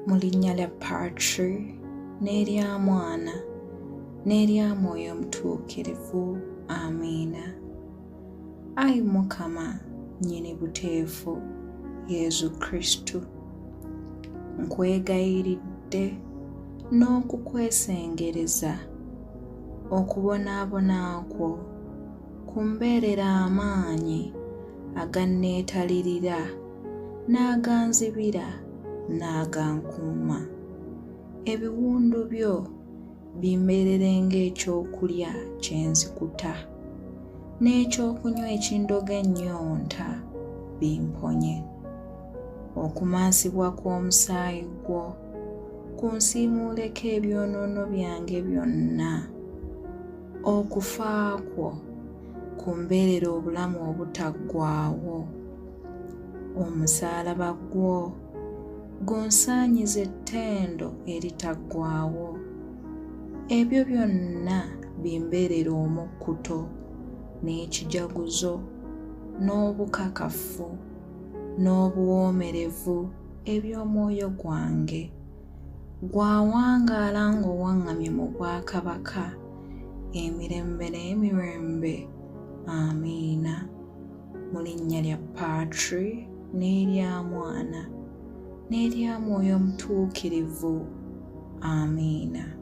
mu linnya lya Patri n'erya Mwana n'erya Mwoyo Omutuukirivu. Amiina. Ayi Mukama nnyini buteefu Yezu Kristu, nkwegayiridde n'okukwesengereza okubonaabona kwo kumbeerera amaanyi aganneetalirira n'aganzibira n'agankuuma. Ebiwundu byo bimbeerere ng'ekyokulya kye nzikuta n'ekyokunywa ekindoga ennyonta bimponye. Okumansibwa kw'omusaayi gwo kunsiimuuleko ebyonoono byange byonna. Okufa kwo kumbeerere obulamu obutaggwaawo. Omusaalaba gwo gunsaanyize ettendo eritaggwaawo. Ebyo byonna bimbeerere omukkuto n'ekijaguzo n'obukakafu n'obuwoomerevu eby'omwoyo gwange. Gwawangaala ng'owaŋŋamye mu bwakabaka emirembe n'emirembe. Amiina. Mu linnya lya Patri n'erya Mwana n'erya Mwoyo Omutuukirivu. Amiina.